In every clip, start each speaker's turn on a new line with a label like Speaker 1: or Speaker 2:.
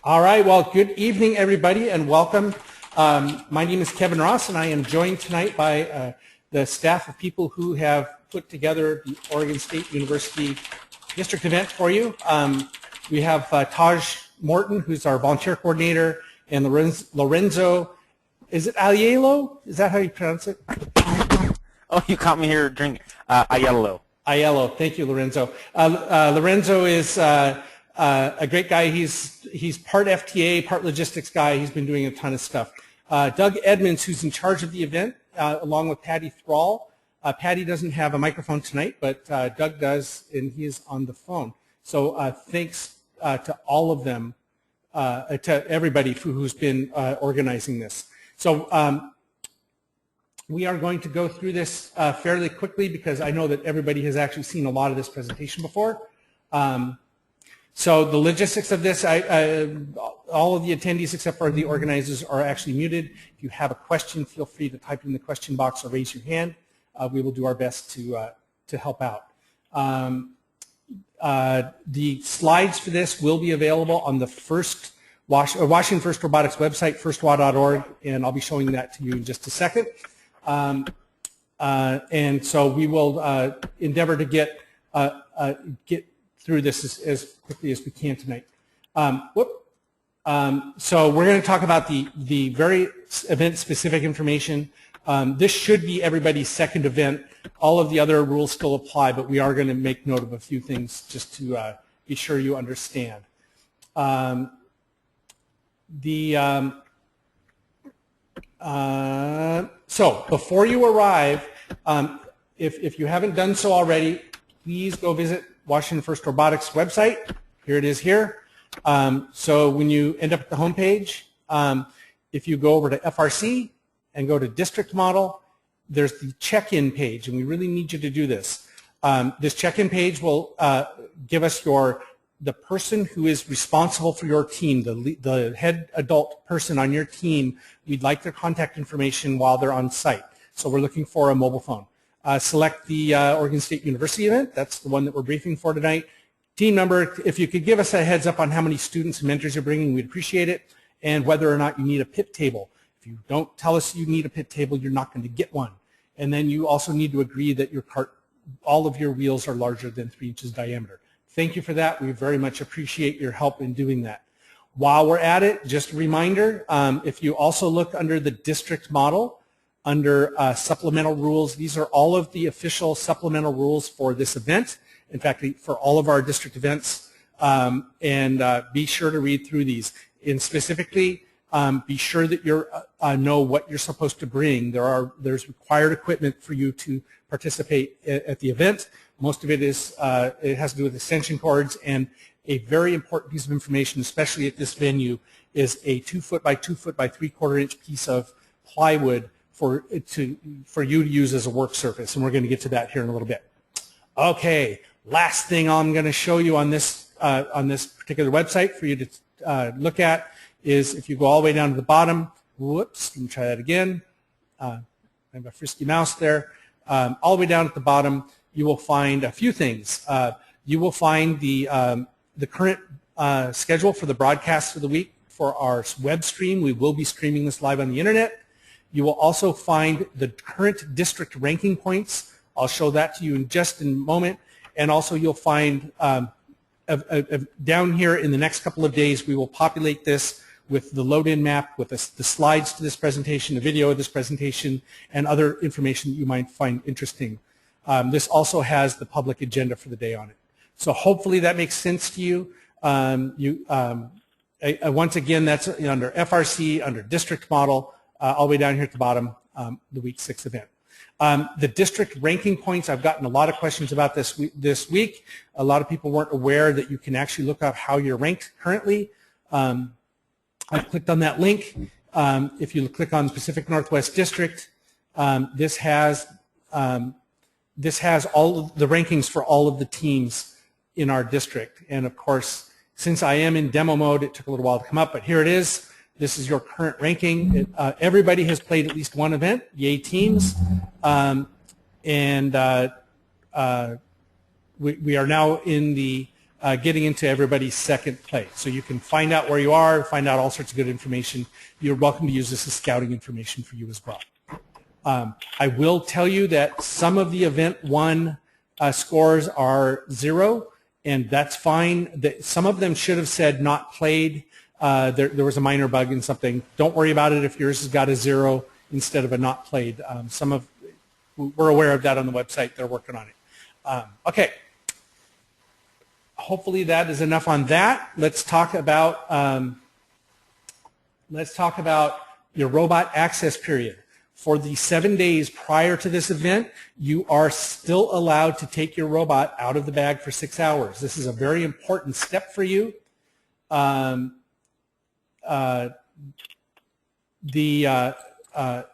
Speaker 1: All right, well, good evening, everybody, and welcome. My name is Kevin Ross, and I am joined tonight by the staff of people who have put together the Oregon State University District event for you. We have Taj Morton, who's our volunteer coordinator, and Lorenzo, is it Aiello? Is that how you pronounce it?
Speaker 2: Oh, you caught me here drinking. Aiello.
Speaker 1: Aiello, thank you, Lorenzo. Lorenzo is a great guy. He's part FTA, part logistics guy. He's been doing a ton of stuff. Doug Edmonds, who's in charge of the event, along with Patty Thrall. Patty doesn't have a microphone tonight, but Doug does, and he is on the phone. So thanks to all of them, to everybody who's been organizing this. So we are going to go through this fairly quickly because I know that everybody has actually seen a lot of this presentation before. So the logistics of this, all of the attendees except for the organizers are actually muted. If you have a question, feel free to type in the question box or raise your hand. We will do our best to help out. The slides for this will be available on the Washington First Robotics website, firstwa.org, and I'll be showing that to you in just a second. And so we will endeavor to get through this as quickly as we can tonight. So we're going to talk about the very event-specific information. This should be everybody's second event. All of the other rules still apply, but we are going to make note of a few things just to be sure you understand. So before you arrive, if you haven't done so already, please go visit Washington First Robotics website. Here it is here. So when you end up at the home page, if you go over to FRC and go to District Model, there's the check-in page, and we really need you to do this. This check-in page will give us the person who is responsible for your team, the head adult person on your team. We'd like their contact information while they're on site. So we're looking for a mobile phone. Select the Oregon State University event. That's the one that we're briefing for tonight. Team number, if you could give us a heads up on how many students and mentors you're bringing, we'd appreciate it, and whether or not you need a pit table. If you don't tell us you need a pit table, you're not going to get one. And then you also need to agree that your cart, all of your wheels are larger than 3 inches diameter. Thank you for that. We very much appreciate your help in doing that. While we're at it, just a reminder, if you also look under the district model, under supplemental rules, these are all of the official supplemental rules for this event. In fact, for all of our district events, and be sure to read through these. And specifically, be sure that you know what you're supposed to bring. There's required equipment for you to participate at the event. Most of it it has to do with extension cords, and a very important piece of information, especially at this venue, is a 2 foot by 2 foot by 3/4 inch piece of plywood for you to use as a work surface, and we're going to get to that here in a little bit. Okay, last thing I'm going to show you on this particular website for you to look at is if you go all the way down to the bottom. Whoops, let me try that again. I have a frisky mouse there. All the way down at the bottom, you will find a few things. You will find the current schedule for the broadcast for the week for our web stream. We will be streaming this live on the internet. You will also find the current district ranking points. I'll show that to you in just a moment. And also you'll find down here in the next couple of days, we will populate this with the load-in map, with the slides to this presentation, the video of this presentation, and other information that you might find interesting. This also has the public agenda for the day on it. So hopefully that makes sense to you. Once again, that's under FRC, under district model, all the way down here at the bottom, the week 6 event. The district ranking points, I've gotten a lot of questions about this week. A lot of people weren't aware that you can actually look up how you're ranked currently. I've clicked on that link. If you click on Pacific Northwest District, this has all of the rankings for all of the teams in our district. And of course, since I am in demo mode, it took a little while to come up, but here it is. This is your current ranking. Everybody has played at least one event, yay teams. we are now in the getting into everybody's second play. So you can find out where you are, find out all sorts of good information. You're welcome to use this as scouting information for you as well. I will tell you that some of the event one scores are 0, and that's fine. Some of them should have said not played. There was a minor bug in something. Don't worry about it if yours has got a 0 instead of a not played. We're aware of that on the website. They're working on it. Okay. Hopefully that is enough on that. Let's talk about your robot access period. For the 7 days prior to this event, you are still allowed to take your robot out of the bag for 6 hours. This is a very important step for you.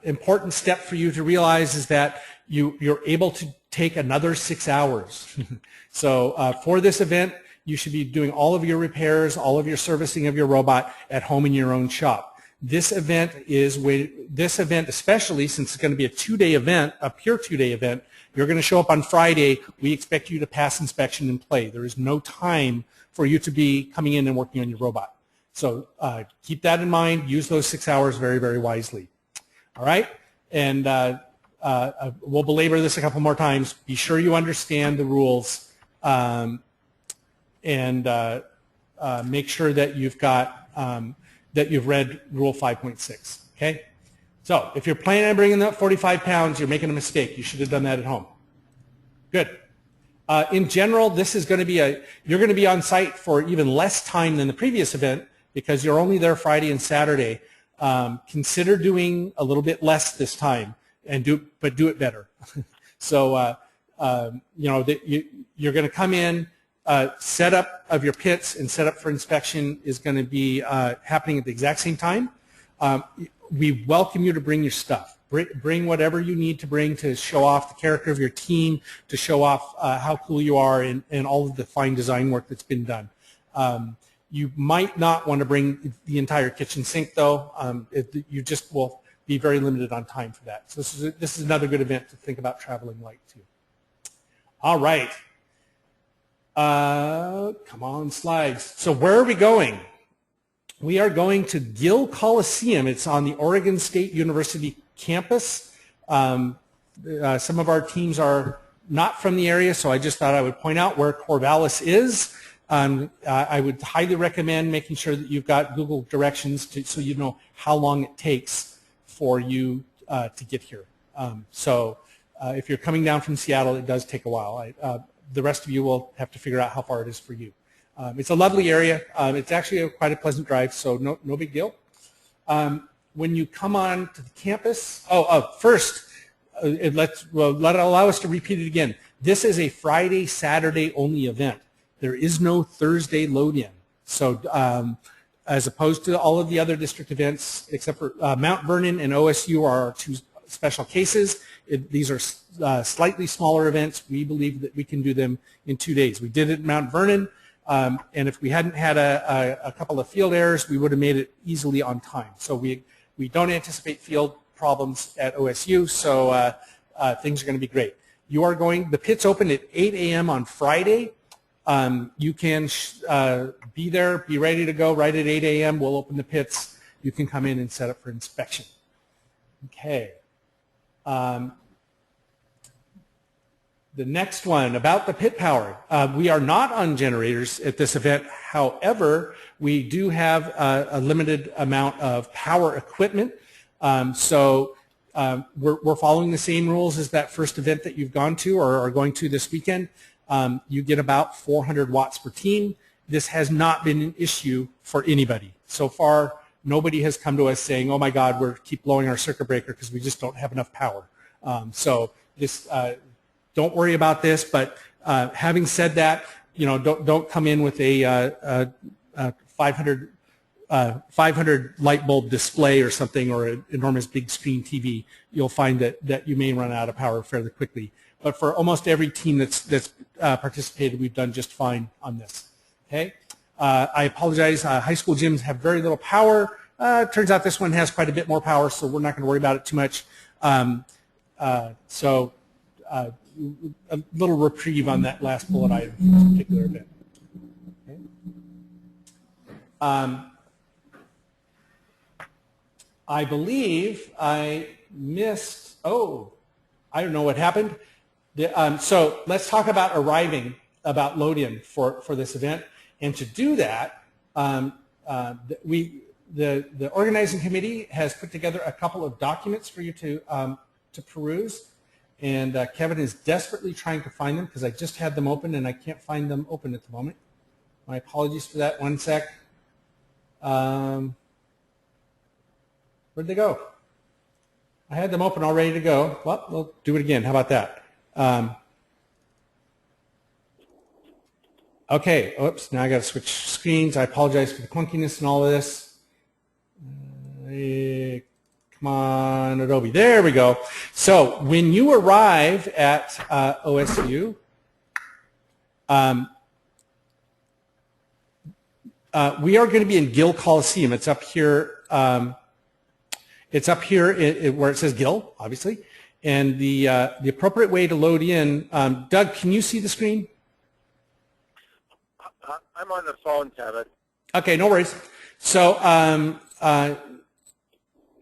Speaker 1: Important step for you to realize is that you're able to take another 6 hours. So for this event, you should be doing all of your repairs, all of your servicing of your robot at home in your own shop. This event, especially since it's going to be a 2-day event, a pure 2-day event, you're going to show up on Friday. We expect you to pass inspection and play. There is no time for you to be coming in and working on your robot. So keep that in mind. Use those 6 hours very, very wisely. All right? And we'll belabor this a couple more times. Be sure you understand the rules and make sure that you've got that you've read Rule 5.6. Okay? So if you're planning on bringing up 45 pounds, you're making a mistake. You should have done that at home. Good. In general, this is going to be you're going to be on site for even less time than the previous event because you're only there Friday and Saturday. Consider doing a little bit less this time, but do it better. So you're going to come in. Setup of your pits and setup for inspection is going to be happening at the exact same time. We welcome you to bring your stuff. Bring whatever you need to bring to show off the character of your team, to show off how cool you are and all of the fine design work that's been done. You might not want to bring the entire kitchen sink, though. You just will be very limited on time for that. So this is another good event to think about traveling light to. All right. Come on, slides. So where are we going? We are going to Gill Coliseum. It's on the Oregon State University campus. Some of our teams are not from the area, so I just thought I would point out where Corvallis is. I would highly recommend making sure that you've got Google directions so you know how long it takes for you to get here. If you're coming down from Seattle, it does take a while. The rest of you will have to figure out how far it is for you. It's a lovely area. It's actually quite a pleasant drive, so no big deal. When you come on to the campus, first, allow us to repeat it again. This is a Friday, Saturday only event. There is no Thursday load-in. So as opposed to all of the other district events, except for Mount Vernon and OSU are our two special cases. These are slightly smaller events. We believe that we can do them in 2 days. We did it at Mount Vernon, and if we hadn't had a couple of field errors, we would have made it easily on time. So we don't anticipate field problems at OSU, so things are going to be great. The pits open at 8 a.m. on Friday. You can be there, be ready to go right at 8 a.m. We'll open the pits. You can come in and set up for inspection. Okay. The next one, about the pit power. We are not on generators at this event. However, we do have a limited amount of power equipment. We're following the same rules as that first event that you've gone to or are going to this weekend. You get about 400 watts per team. This has not been an issue for anybody. So far, nobody has come to us saying, oh my God, we keep blowing our circuit breaker because we just don't have enough power. Don't worry about this, but having said that, don't come in with a 500 light bulb display or something or an enormous big screen TV. You'll find that you may run out of power fairly quickly. But for almost every team that's participated, we've done just fine on this. Okay. I apologize. High school gyms have very little power. Turns out this one has quite a bit more power, so we're not going to worry about it too much. a little reprieve on that last bullet item for this particular event. Okay. I believe I missed, oh, I don't know what happened. So let's talk about arriving, about load-in for this event. And to do that, the organizing committee has put together a couple of documents for you to peruse. And Kevin is desperately trying to find them because I just had them open and I can't find them open at the moment. My apologies for that. One sec. Where'd they go? I had them open all ready to go. Well, we'll do it again. How about that? Okay. Oops. Now I got to switch screens. I apologize for the clunkiness and all of this. Come on, Adobe. There we go. So when you arrive at OSU, we are going to be in Gill Coliseum. It's up here. It's up here where it says Gill, obviously. And the appropriate way to load in, Doug, can you see the screen?
Speaker 3: I'm on the phone, Kevin.
Speaker 1: Okay, no worries. So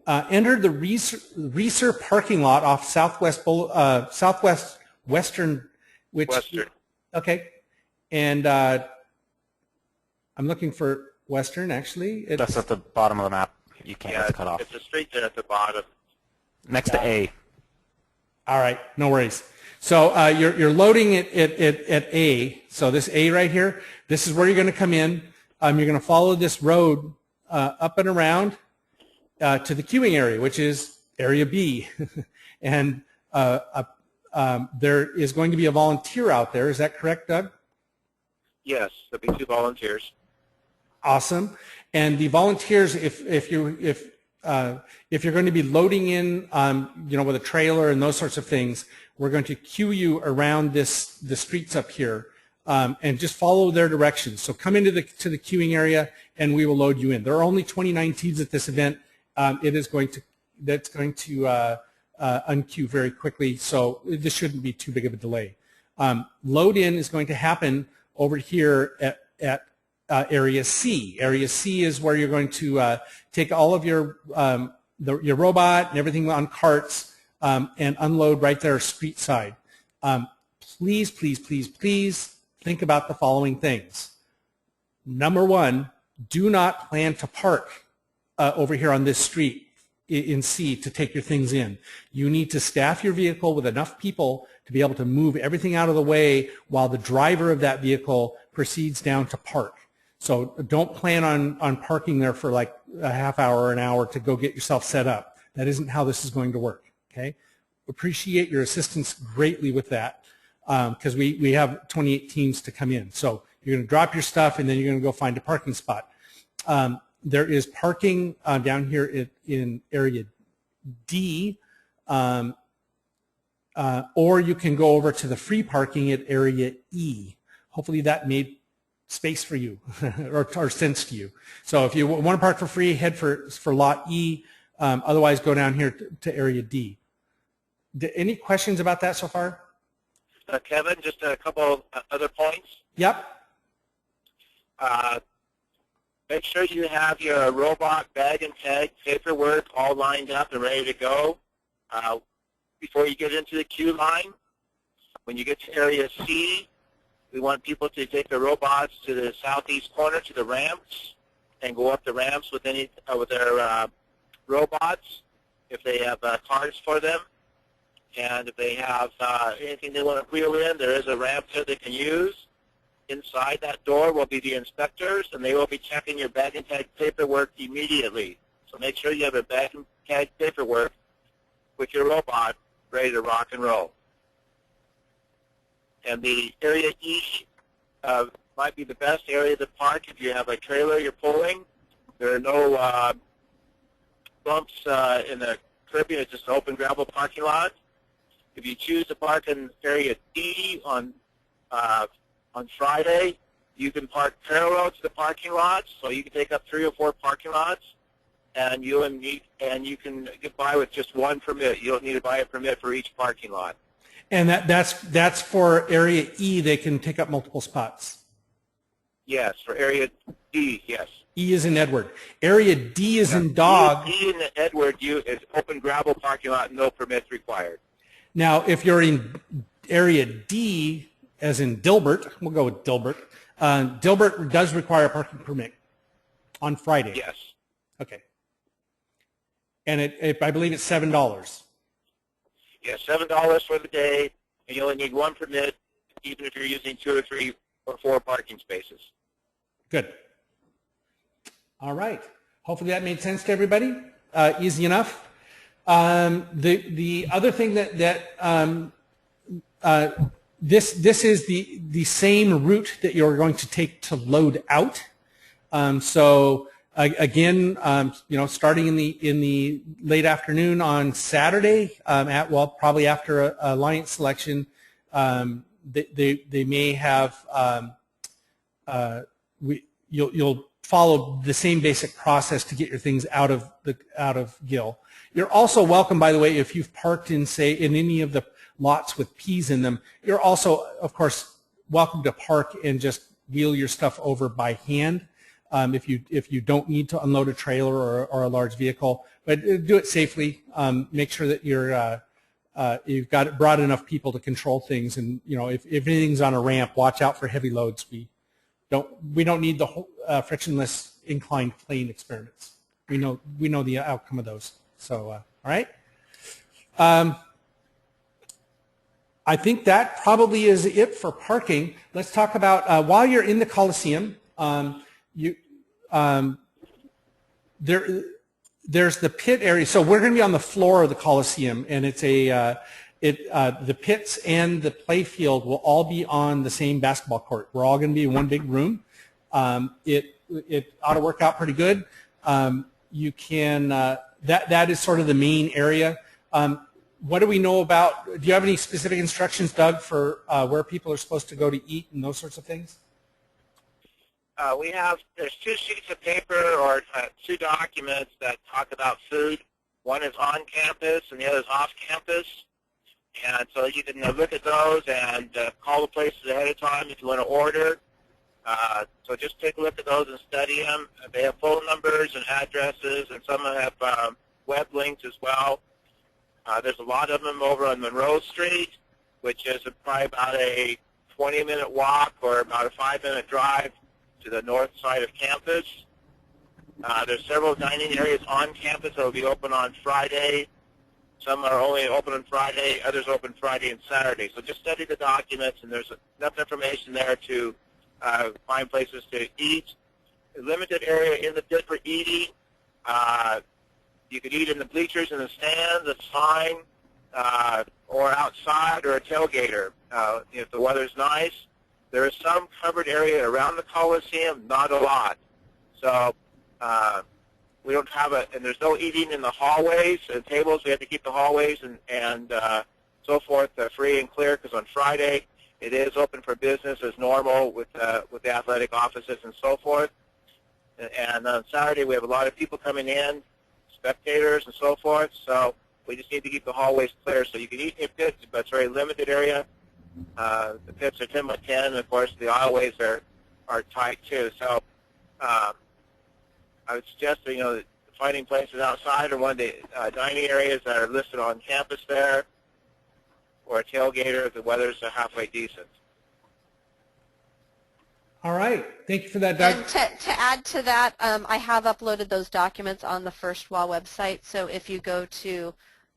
Speaker 1: enter the Reeser parking lot off Southwest Western, which
Speaker 3: Western.
Speaker 1: Okay, and I'm looking for Western actually.
Speaker 2: That's at the bottom of the map. You can't
Speaker 3: Yeah,
Speaker 2: cut off.
Speaker 3: it's a street there at the bottom.
Speaker 2: Next to A.
Speaker 1: All right, no worries. So you're loading it at A. So this A right here, this is where you're going to come in. You're going to follow this road up and around to the queuing area, which is area B. And there is going to be a volunteer out there. Is that correct, Doug?
Speaker 3: Yes, there'll be 2 volunteers.
Speaker 1: Awesome. And the volunteers, if you're going to be loading in, with a trailer and those sorts of things, we're going to queue you around the streets up here, and just follow their directions. So come into the queuing area, and we will load you in. There are only 29 teams at this event. That's going to unqueue very quickly, so this shouldn't be too big of a delay. Load in is going to happen over here at Area C. Area C is where you're going to take all of your robot and everything on carts and unload right there street side. Please, please, please, please think about the following things. Number one, do not plan to park over here on this street in C to take your things in. You need to staff your vehicle with enough people to be able to move everything out of the way while the driver of that vehicle proceeds down to park. So don't plan on parking there for like a half hour or an hour to go get yourself set up. That isn't how this is going to work, okay? Appreciate your assistance greatly with that because we have 28 teams to come in. So you're going to drop your stuff and then you're going to go find a parking spot. There is parking down here in area D, or you can go over to the free parking at area E. Hopefully that made space for you or sense to you. So if you want to park for free, head for lot E. Otherwise, go down here to area D. Any questions about that so far?
Speaker 3: Kevin, just a couple other points.
Speaker 1: Yep.
Speaker 3: Make sure you have your robot bag and tag paperwork all lined up and ready to go before you get into the queue line. When you get to area C, we want people to take their robots to the southeast corner to the ramps and go up the ramps with their robots if they have cards for them. And if they have anything they want to wheel in, there is a ramp there they can use. Inside that door will be the inspectors, and they will be checking your bag and tag paperwork immediately. So make sure you have a bag and tag paperwork with your robot ready to rock and roll. And the area E might be the best area to park if you have a trailer you're pulling. There are no bumps in the curbing. It's just an open gravel parking lot. If you choose to park in area D on Friday, you can park parallel to the parking lots, so you can take up 3 or 4 parking lots, and you can get by with just 1 permit. You don't need to buy a permit for each parking lot.
Speaker 1: And that's for area E. They can take up multiple spots.
Speaker 3: Yes, for area D, yes.
Speaker 1: E is in Edward. Area D is in dog.
Speaker 3: D in the Edward is open gravel parking lot, no permits required.
Speaker 1: Now, if you're in area D, as in Dilbert, we'll go with Dilbert. Dilbert does require a parking permit on Friday.
Speaker 3: Yes.
Speaker 1: Okay. And I believe it's $7.
Speaker 3: Yeah, $7 for the day, and you only need one permit, even if you're using 2 or 3 or 4 parking spaces.
Speaker 1: Good. All right. Hopefully that made sense to everybody. Easy enough. The other thing this is the same route that you're going to take to load out. Again, starting in the late afternoon on Saturday, probably after alliance selection, they may have you'll follow the same basic process to get your things out of Gill. You're also welcome, by the way, if you've parked in any of the lots with P's in them. You're also, of course, welcome to park and just wheel your stuff over by hand. If you don't need to unload a trailer or a large vehicle, but do it safely. Make sure that you've got brought enough people to control things, and if anything's on a ramp, watch out for heavy loads. We don't need the whole, frictionless inclined plane experiments. We know the outcome of those. So all right. I think that probably is it for parking. Let's talk about while you're in the Coliseum. There's the pit area. So we're going to be on the floor of the Coliseum, and it's the pits and the play field will all be on the same basketball court. We're all going to be in one big room. It ought to work out pretty good. You can that is sort of the main area. What do we know about? Do you have any specific instructions, Doug, for where people are supposed to go to eat and those sorts of things?
Speaker 3: There's 2 sheets of paper or 2 documents that talk about food. One is on campus and the other is off campus. And so you can look at those and call the places ahead of time if you want to order. So just take a look at those and study them. They have phone numbers and addresses, and some have web links as well. There's a lot of them over on Monroe Street, which is probably about a 20-minute walk or about a 5-minute drive to the north side of campus. There's several dining areas on campus that will be open on Friday. Some are only open on Friday, others open Friday and Saturday. So just study the documents, and there's enough information there to find places to eat. A limited area in the pit for eating. You could eat in the bleachers in the stands, that's fine, or outside, or a tailgater if the weather's nice. There is some covered area around the Coliseum, not a lot. So we don't have and there's no eating in the hallways and tables. We have to keep the hallways and so forth free and clear, because on Friday it is open for business as normal with the athletic offices and so forth. And on Saturday we have a lot of people coming in, spectators and so forth. So we just need to keep the hallways clear. So you can eat in your pits, but it's a very limited area. The pits are 10 by 10, and of course the aisleways are tight too. So I would suggest finding places outside or one of the dining areas that are listed on campus there, or a tailgater if the weather's halfway decent.
Speaker 1: All right. Thank you for that, Doug.
Speaker 4: And to add to that, I have uploaded those documents on the First WA website. So if you go to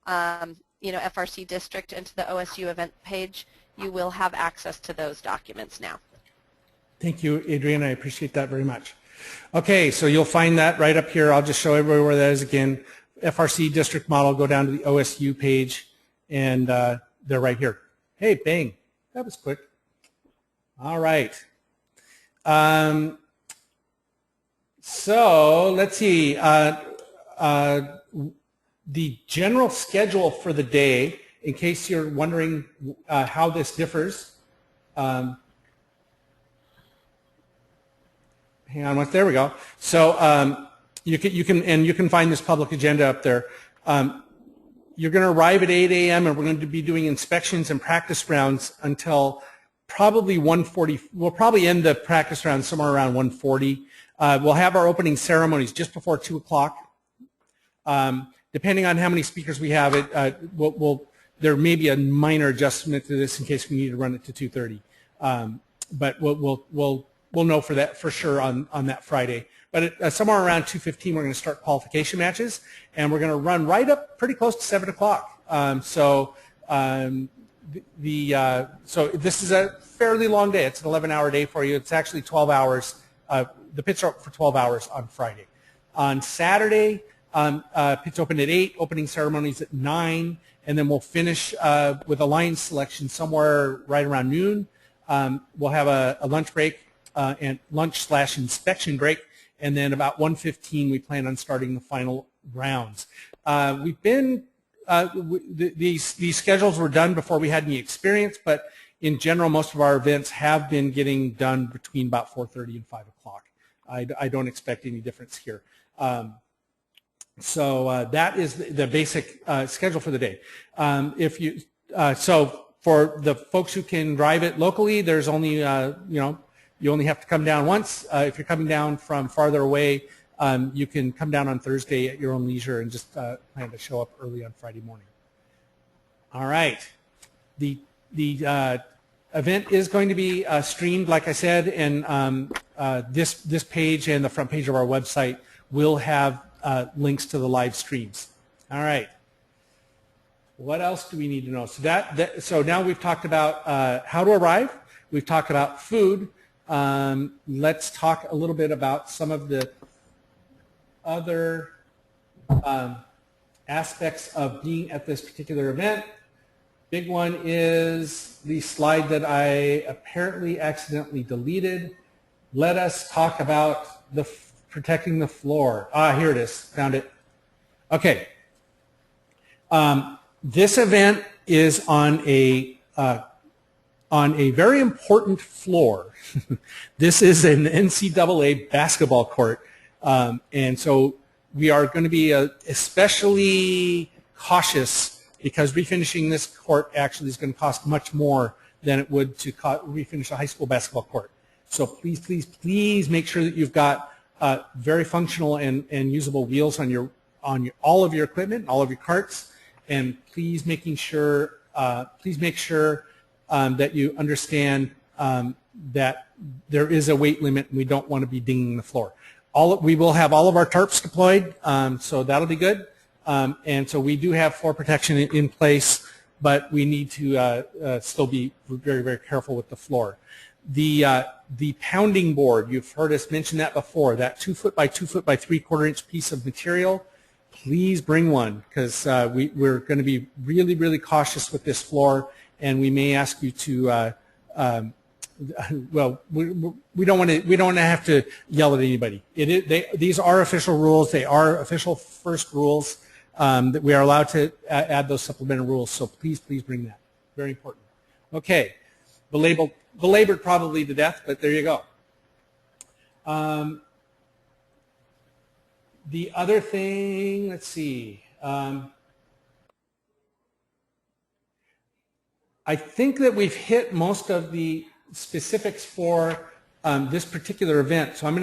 Speaker 4: FRC District into the OSU event page, you will have access to those documents now.
Speaker 1: Thank you, Adrienne. I appreciate that very much. Okay, so you'll find that right up here. I'll just show everybody where that is again. FRC district model, go down to the OSU page, and they're right here. Hey, bang. That was quick. All right. So let's see. The general schedule for the day, in case you're wondering how this differs. Hang on, there we go. So you can find this public agenda up there. you're going to arrive at 8 a.m. and we're going to be doing inspections and practice rounds until probably 1:40. We'll probably end the practice round somewhere around 1:40. We'll have our opening ceremonies just before 2 o'clock. Depending on how many speakers we have, there may be a minor adjustment to this in case we need to run it to 2:30. But we'll know for that for sure on that Friday. But somewhere around 2:15, we're going to start qualification matches, and we're going to run right up pretty close to 7 o'clock. So this is a fairly long day. It's an 11-hour day for you. It's actually 12 hours. The pits are open for 12 hours on Friday. On Saturday, pits open at 8, opening ceremonies at 9, and then we'll finish with a line selection somewhere right around noon. We'll have a lunch break and lunch/inspection break, and then about 1:15 we plan on starting the final rounds. We've been these schedules were done before we had any experience, but in general most of our events have been getting done between about 4:30 and 5 o'clock. I don't expect any difference here. So that is the basic schedule for the day. So for the folks who can drive it locally, there's only you only have to come down once. If you're coming down from farther away, you can come down on Thursday at your own leisure and just plan to show up early on Friday morning. All right. The event is going to be streamed, like I said, and this page and the front page of our website will have links to the live streams. All right. What else do we need to know? So now we've talked about how to arrive. We've talked about food. Let's talk a little bit about some of the other aspects of being at this particular event. Big one is the slide that I apparently accidentally deleted. Let us talk about protecting the floor. Here it is. Found it. Okay. This event is on a very important floor. This is an NCAA basketball court, and so we are going to be especially cautious because refinishing this court actually is going to cost much more than it would to refinish a high school basketball court. So please, please, please make sure that you've got very functional and usable wheels on all of your equipment, all of your carts, and please make sure that you understand that there is a weight limit and we don't want to be dinging the floor. We will have all of our tarps deployed, so that'll be good. And so we do have floor protection in place, but we need to still be very, very careful with the floor. The pounding board, you've heard us mention that before, that 2 foot by 2 foot by 3/4 inch piece of material, please bring one because we're going to be really, really cautious with this floor, and we may ask you to, well, we don't want to have to yell at anybody. These are official rules. They are official FIRST rules that we are allowed to add those supplemental rules, so please, please bring that. Very important. Okay. Belabored probably to death, but there you go. The other thing, let's see. I think that we've hit most of the specifics for this particular event. So I'm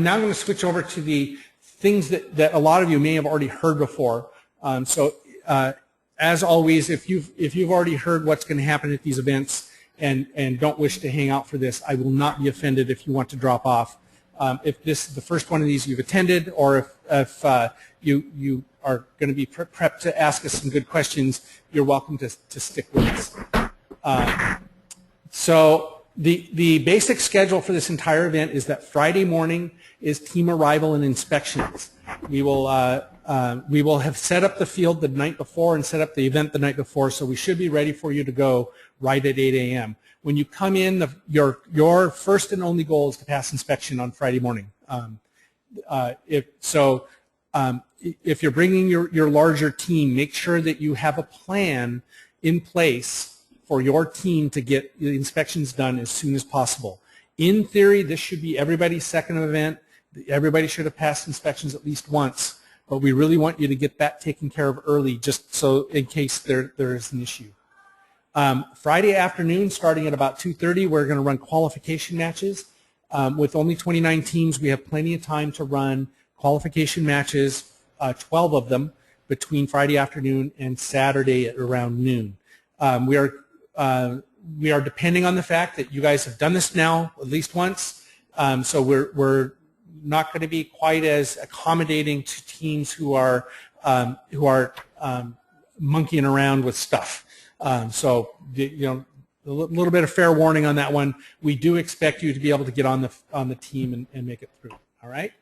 Speaker 1: now going to switch over to the things that a lot of you may have already heard before. As always, if you've already heard what's going to happen at these events and don't wish to hang out for this, I will not be offended if you want to drop off. If this is the first one of these you've attended, or if you are going to be prepped to ask us some good questions, you're welcome to stick with us. So the basic schedule for this entire event is that Friday morning is team arrival and inspections. We will have set up the field the night before and set up the event the night before, so we should be ready for you to go right at 8 a.m. When you come in, your first and only goal is to pass inspection on Friday morning. If you're bringing your larger team, make sure that you have a plan in place for your team to get the inspections done as soon as possible. In theory, this should be everybody's second event. Everybody should have passed inspections at least once. but we really want you to get that taken care of early, just so in case there is an issue. Friday afternoon, starting at about 2:30, we're going to run qualification matches. With only 29 teams, we have plenty of time to run qualification matches, 12 of them, between Friday afternoon and Saturday at around noon. We are depending on the fact that you guys have done this now at least once, so we're not going to be quite as accommodating to teams who are monkeying around with stuff. So you know, a little bit of fair warning on that one. We do expect you to be able to get on the team and make it through. All right.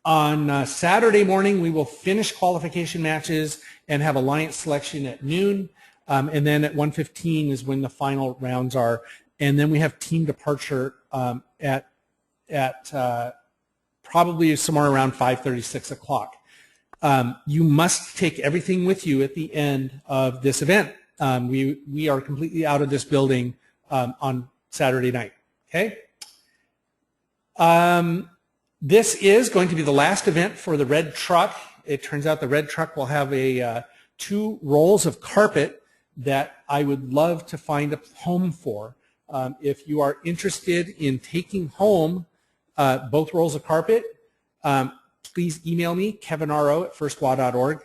Speaker 1: On Saturday morning, we will finish qualification matches and have alliance selection at noon, and then at 1:15 is when the final rounds are, and then we have team departure at probably somewhere around 5:30, 6 o'clock. You must take everything with you at the end of this event. We are completely out of this building on Saturday night. Okay. This is going to be the last event for the red truck. It turns out the red truck will have 2 rolls of carpet that I would love to find a home for. If you are interested in taking home both rolls of carpet, please email me, kevinro@firstwa.org,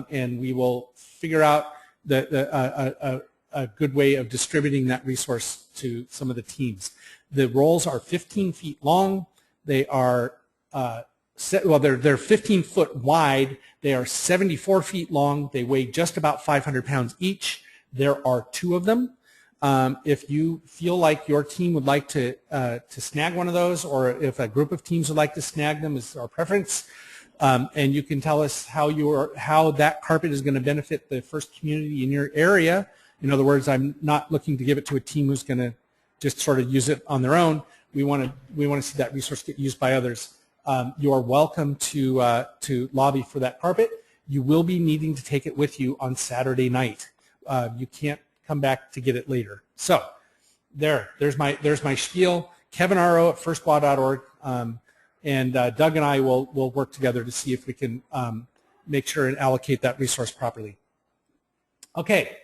Speaker 1: and we will figure out a good way of distributing that resource to some of the teams. The rolls are 15 feet long. They are they're 15 foot wide. They are 74 feet long. They weigh just about 500 pounds each. There are 2 of them. If you feel like your team would like to snag one of those, or if a group of teams would like to snag them, is our preference. And you can tell us how that carpet is going to benefit the first community in your area. In other words, I'm not looking to give it to a team who's going to just sort of use it on their own. We want to see that resource get used by others. You are welcome to lobby for that carpet. You will be needing to take it with you on Saturday night. You can't come back to get it later. So there's my spiel. kevinro@firstwa.org, and Doug and I will work together to see if we can make sure and allocate that resource properly. Okay.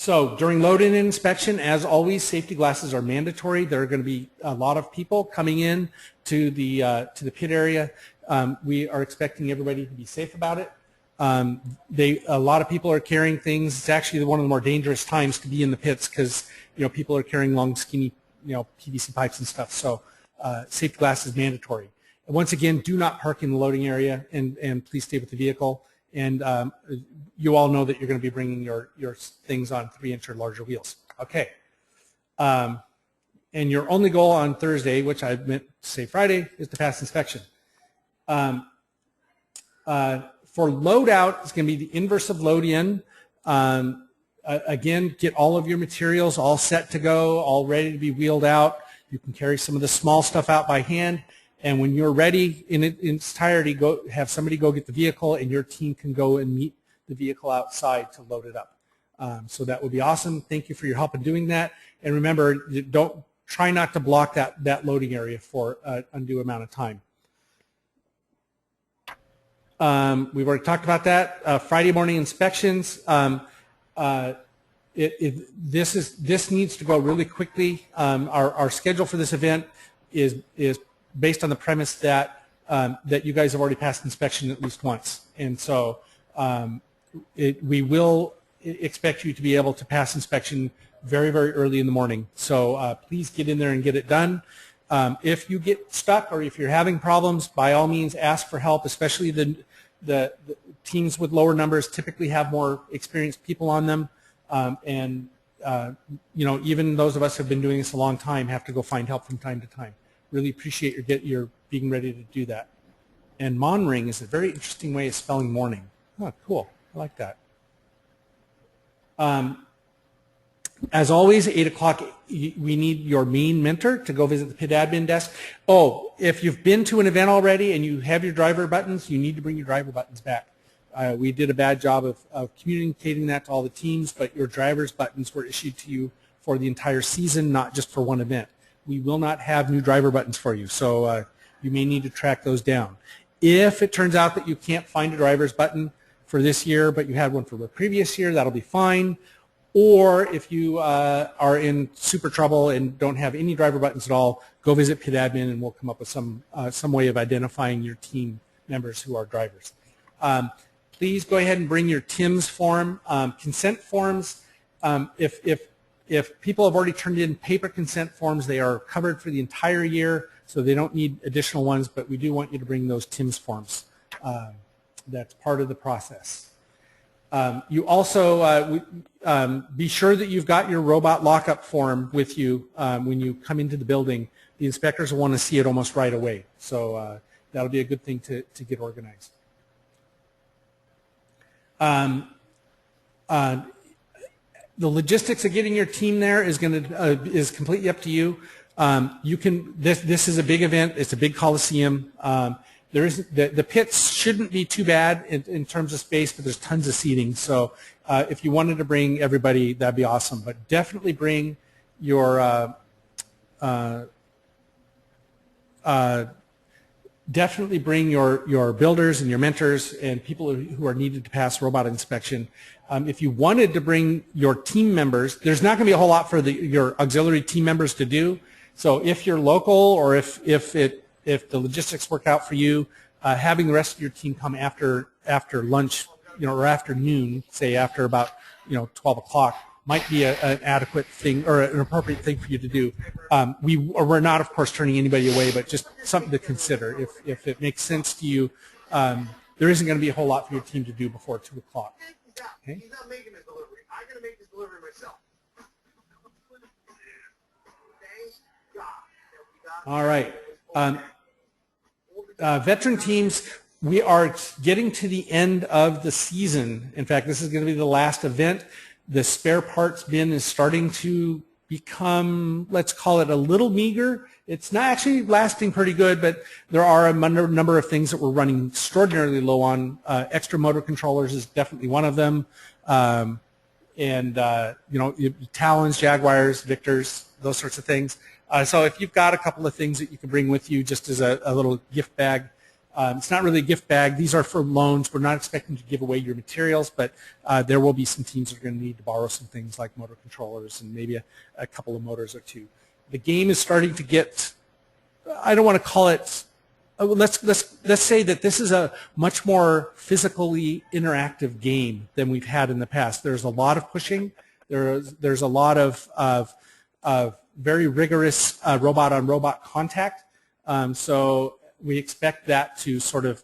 Speaker 1: So during load-in and inspection, as always, safety glasses are mandatory. There are going to be a lot of people coming in to the pit area. We are expecting everybody to be safe about it. A lot of people are carrying things. It's actually one of the more dangerous times to be in the pits because people are carrying long, skinny PVC pipes and stuff. So safety glass is mandatory. And once again, do not park in the loading area, and please stay with the vehicle. And you all know that you're going to be bringing your things on 3-inch or larger wheels. Okay. And your only goal on Thursday, which I meant to say Friday, is to pass inspection. For loadout, it's going to be the inverse of load-in. Again, get all of your materials all set to go, all ready to be wheeled out. You can carry some of the small stuff out by hand. And when you're ready in its entirety, have somebody go get the vehicle, and your team can go and meet the vehicle outside to load it up. So that would be awesome. Thank you for your help in doing that. And remember, try not to block that loading area for an undue amount of time. We've already talked about that. Friday morning inspections. This needs to go really quickly. Our schedule for this event is based on the premise that you guys have already passed inspection at least once, and so we will expect you to be able to pass inspection very, very early in the morning. So please get in there and get it done. If you get stuck or if you're having problems, by all means ask for help, especially the teams with lower numbers typically have more experienced people on them, and even those of us who have been doing this a long time have to go find help from time to time. Really appreciate your being ready to do that. And Monring is a very interesting way of spelling morning. Oh, cool. I like that. As always, 8 o'clock, we need your main mentor to go visit the pit admin desk. Oh, if you've been to an event already and you have your driver buttons, you need to bring your driver buttons back. We did a bad job of communicating that to all the teams, but your driver's buttons were issued to you for the entire season, not just for one event. we will not have new driver buttons for you. So you may need to track those down. If it turns out that you can't find a driver's button for this year, but you had one for the previous year, that'll be fine. Or if you are in super trouble and don't have any driver buttons at all, go visit Pit Admin and we'll come up with some way of identifying your team members who are drivers. Please go ahead and bring your TIMS form. Consent forms, if people have already turned in paper consent forms, they are covered for the entire year, so they don't need additional ones, but we do want you to bring those TIMS forms. That's part of the process. You also be sure that you've got your robot lockup form with you when you come into the building. The inspectors will want to see it almost right away, so that'll be a good thing to get organized. The logistics of getting your team there is completely up to you. This is a big event. It's a big Coliseum. The pits shouldn't be too bad in terms of space, but there's tons of seating. So if you wanted to bring everybody, that'd be awesome. But definitely bring your builders and your mentors and people who are needed to pass robot inspection. If you wanted to bring your team members, there's not going to be a whole lot for your auxiliary team members to do. So if you're local, or if the logistics work out for you, having the rest of your team come after lunch, or after noon, say after about 12 o'clock, might be an adequate thing or an appropriate thing for you to do. We're not, of course, turning anybody away, but just something to consider. If it makes sense to you, there isn't going to be a whole lot for your team to do before 2 o'clock. Okay?
Speaker 5: He's not making this delivery. I'm going to make this delivery myself.
Speaker 1: All right. Veteran teams, we are getting to the end of the season. In fact, this is going to be the last event. The spare parts bin is starting to become, let's call it, a little meager. It's not actually lasting pretty good, but there are a number of things that we're running extraordinarily low on. Extra motor controllers is definitely one of them. Talons, Jaguars, Victors, those sorts of things. So if you've got a couple of things that you can bring with you just as a little gift bag, it's not really a gift bag. These are for loans. We're not expecting to give away your materials, but there will be some teams that are going to need to borrow some things like motor controllers and maybe a couple of motors or two. The game is starting to get, I don't want to call it, let's say that this is a much more physically interactive game than we've had in the past. There's a lot of pushing. There's a lot of very rigorous robot-on-robot contact. So we expect that to sort of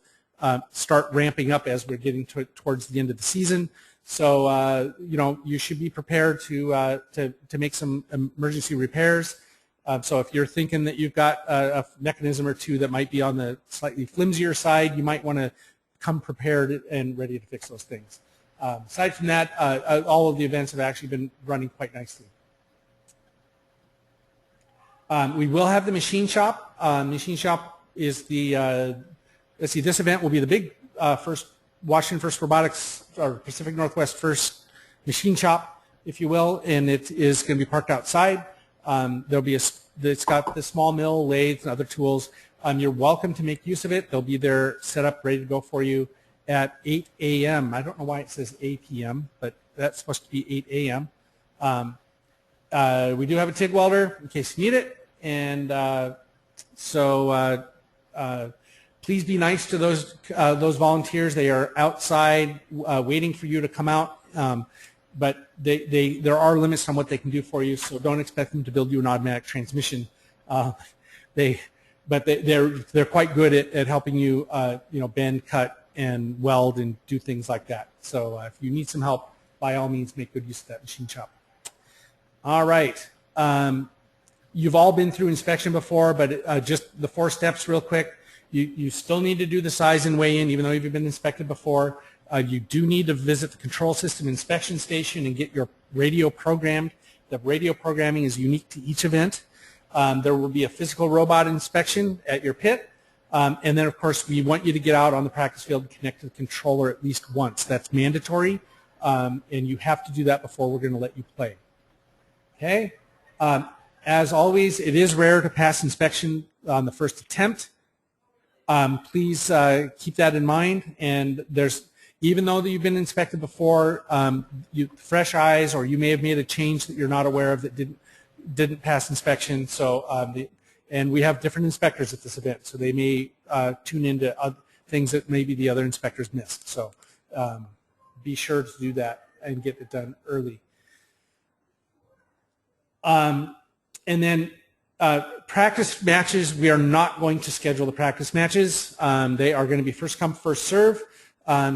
Speaker 1: start ramping up as we're getting towards the end of the season. So you should be prepared to make some emergency repairs. So if you're thinking that you've got a mechanism or two that might be on the slightly flimsier side, you might want to come prepared and ready to fix those things. Aside from that, all of the events have actually been running quite nicely. We will have the machine shop. Machine shop is the, let's see, this event will be the big Washington First Robotics, or Pacific Northwest First machine shop, if you will, and it is going to be parked outside. There'll be it's got the small mill, lathes, and other tools. You're welcome to make use of it. They'll be there set up, ready to go for you at 8 a.m. I don't know why it says 8 p.m., but that's supposed to be 8 a.m. We do have a TIG welder in case you need it, and please be nice to those volunteers. They are outside waiting for you to come out, but there are limits on what they can do for you, so don't expect them to build you an automatic transmission. They're quite good at helping you bend, cut, and weld and do things like that. So if you need some help, by all means, make good use of that machine shop. All right. You've all been through inspection before, but just the 4 steps real quick. You still need to do the size and weigh-in, even though you've been inspected before. You do need to visit the control system inspection station and get your radio programmed. The radio programming is unique to each event. There will be a physical robot inspection at your pit. And then, of course, we want you to get out on the practice field and connect to the controller at least once. That's mandatory, and you have to do that before we're going to let you play. Okay? As always, it is rare to pass inspection on the first attempt. Please keep that in mind. And even though you've been inspected before, fresh eyes, or you may have made a change that you're not aware of that didn't pass inspection. So, and we have different inspectors at this event, so they may tune into things that maybe the other inspectors missed. So, be sure to do that and get it done early. And then practice matches, we are not going to schedule the practice matches. They are going to be first come, first serve.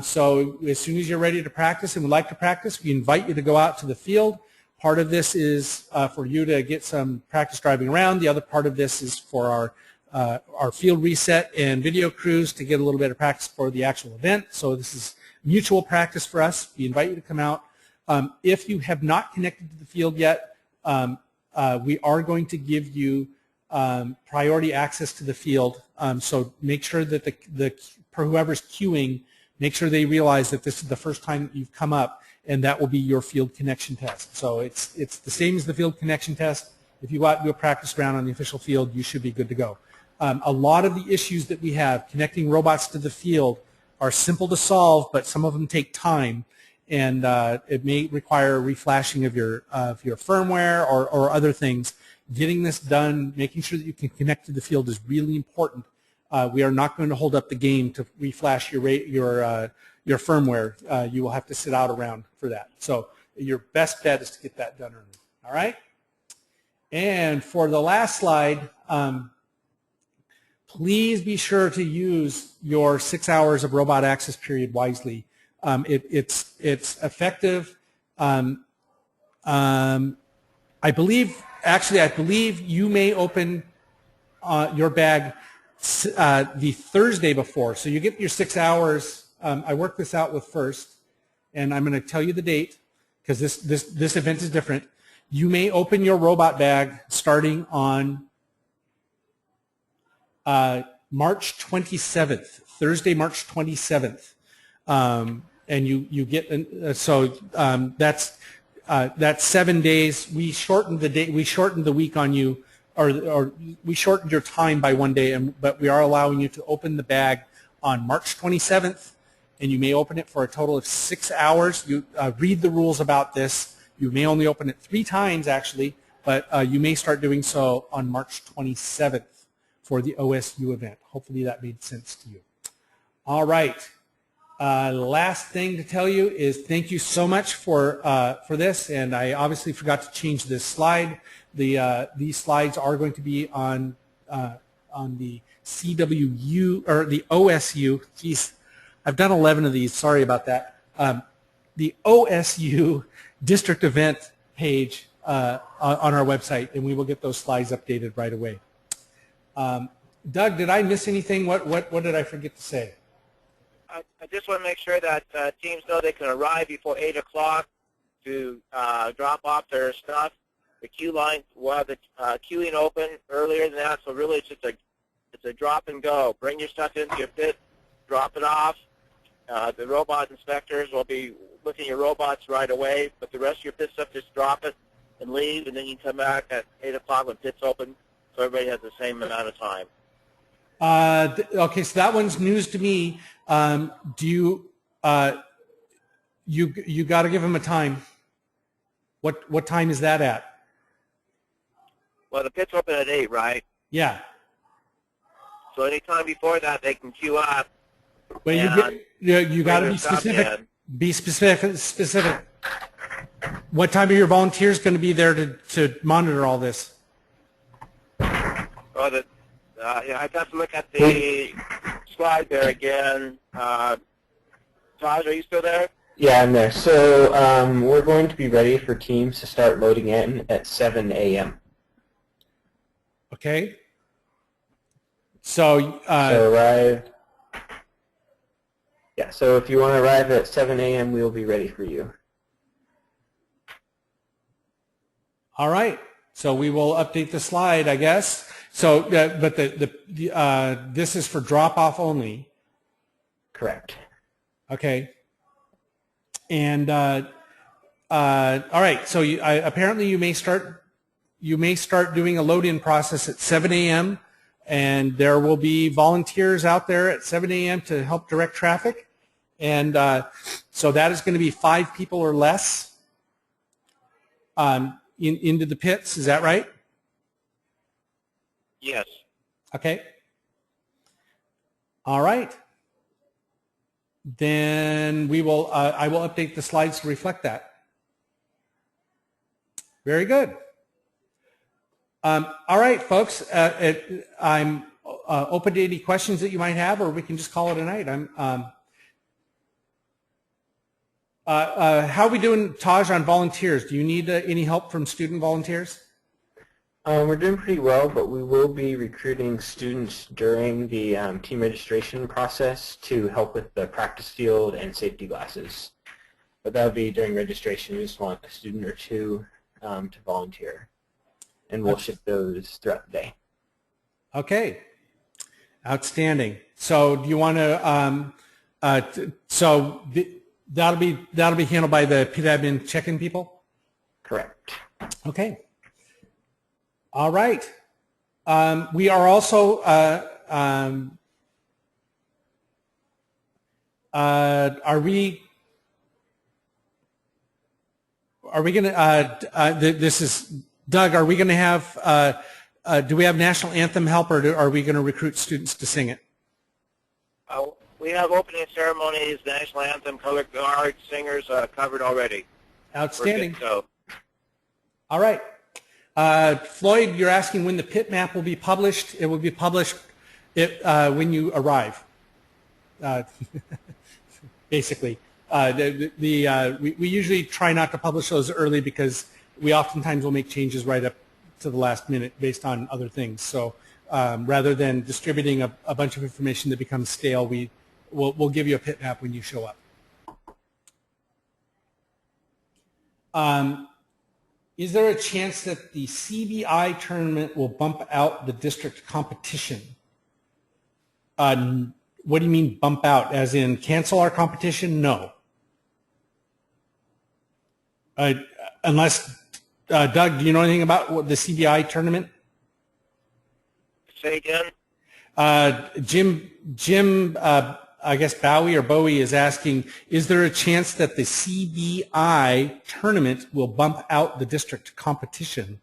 Speaker 1: So as soon as you're ready to practice and would like to practice, we invite you to go out to the field. Part of this is for you to get some practice driving around. The other part of this is for our field reset and video crews to get a little bit of practice for the actual event. So this is mutual practice for us. We invite you to come out. If you have not connected to the field yet, we are going to give you priority access to the field. So make sure that whoever's queuing, make sure they realize that this is the first time that you've come up, and that will be your field connection test. So it's the same as the field connection test. If you go out and do a practice round on the official field, you should be good to go. A lot of the issues that we have connecting robots to the field are simple to solve, but some of them take time. And it may require a reflashing of your firmware or other things. Getting this done, making sure that you can connect to the field is really important. We are not going to hold up the game to reflash your firmware. You will have to sit out around for that. So your best bet is to get that done early. All right? And for the last slide, please be sure to use your 6 hours of robot access period wisely. It's effective. I believe you may open your bag the Thursday before. So you get your 6 hours. I worked this out with FIRST, and I'm going to tell you the date because this event is different. You may open your robot bag starting on March 27th, Thursday, March 27th. And you get that's 7 days. We shortened the day. We shortened the week on you, or we shortened your time by 1 day. But we are allowing you to open the bag on March 27th, and you may open it for a total of 6 hours. You read the rules about this. You may only open it 3 times actually, but you may start doing so on March 27th for the OSU event. Hopefully that made sense to you. All right. Last thing to tell you is thank you so much for this, and I obviously forgot to change this slide. These slides are going to be on the CWU or the OSU. Geez, I've done 11 of these. Sorry about that. The OSU district event page on our website, and we will get those slides updated right away. Doug, did I miss anything? What did I forget to say?
Speaker 3: I just want to make sure that teams know they can arrive before 8 o'clock to drop off their stuff. The queue line, we'll have the queuing open earlier than that, so really it's a drop and go. Bring your stuff into your pit, drop it off. The robot inspectors will be looking at your robots right away, but the rest of your pit stuff, just drop it and leave, and then you can come back at 8 o'clock when pit's open, so everybody has the same amount of time.
Speaker 1: Okay, so that one's news to me. Do you you got to give them a time? What time is that at?
Speaker 3: Well, the pit's open at 8, right?
Speaker 1: Yeah.
Speaker 3: So any time before that, they can queue up.
Speaker 1: Well, you got to be specific. Be specific. What time are your volunteers going to be there to monitor all this?
Speaker 3: Oh, I've got to look at the slide there again. Taj, are you still there?
Speaker 6: Yeah, I'm there. So we're going to be ready for teams to start loading in at 7 a.m.
Speaker 1: Okay. So
Speaker 6: arrive. Yeah, so if you want to arrive at 7 a.m., we will be ready for you.
Speaker 1: All right. So we will update the slide, I guess. So, but this is for drop-off only.
Speaker 6: Correct.
Speaker 1: Okay. And all right. So apparently you may start you may start doing a load-in process at 7 a.m. and there will be volunteers out there at 7 a.m. to help direct traffic. And so that is going to be 5 people or less into the pits. Is that right?
Speaker 3: Yes.
Speaker 1: Okay. All right. Then we will. I will update the slides to reflect that. Very good. All right, folks. I'm open to any questions that you might have, or we can just call it a night. How are we doing, Taj, on volunteers? Do you need any help from student volunteers?
Speaker 6: We're doing pretty well, but we will be recruiting students during the team registration process to help with the practice field and safety glasses. But that'll be during registration. We just want a student or two to volunteer, and we'll ship those throughout the day. Okay.
Speaker 1: Outstanding. So do you want to? That'll be handled by the pit admin check-in people?
Speaker 6: Correct.
Speaker 1: Okay. All right. We are also are we going to this is Doug, are we going to have do we have national anthem help, or are we going to recruit students to sing it?
Speaker 3: We have opening ceremonies, national anthem, color guard, singers covered already.
Speaker 1: Outstanding.
Speaker 3: So. All
Speaker 1: right. Floyd, you're asking when the pit map will be published. It will be published when you arrive. Basically, we usually try not to publish those early because we oftentimes will make changes right up to the last minute based on other things. So rather than distributing a bunch of information that becomes stale, we'll give you a pit map when you show up. Is there a chance that the CBI tournament will bump out the district competition? What do you mean bump out? As in cancel our competition? No. Unless, Doug, do you know anything about the CBI tournament?
Speaker 3: Say again?
Speaker 1: Jim, I guess Bowie is asking, is there a chance that the CBI tournament will bump out the district competition?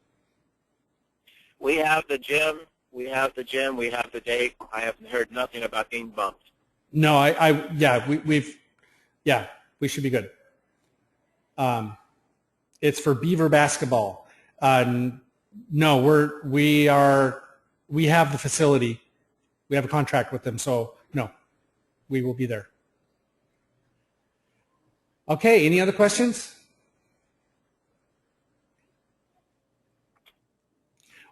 Speaker 3: We have the gym. We have the date. I haven't heard nothing about being bumped.
Speaker 1: No, we should be good. It's for Beaver basketball. No, we have the facility. We have a contract with them, so no, we will be there. Okay, any other questions?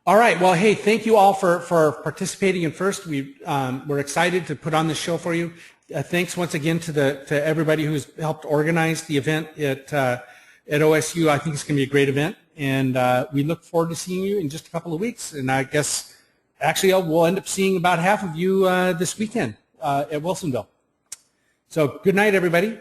Speaker 1: All right, well, hey, thank you all for participating in FIRST. We're excited to put on this show for you. Thanks once again to everybody who's helped organize the event at OSU. I think it's going to be a great event, and we look forward to seeing you in just a couple of weeks. And I guess actually we'll end up seeing about half of you this weekend at Wilsonville. So good night, everybody.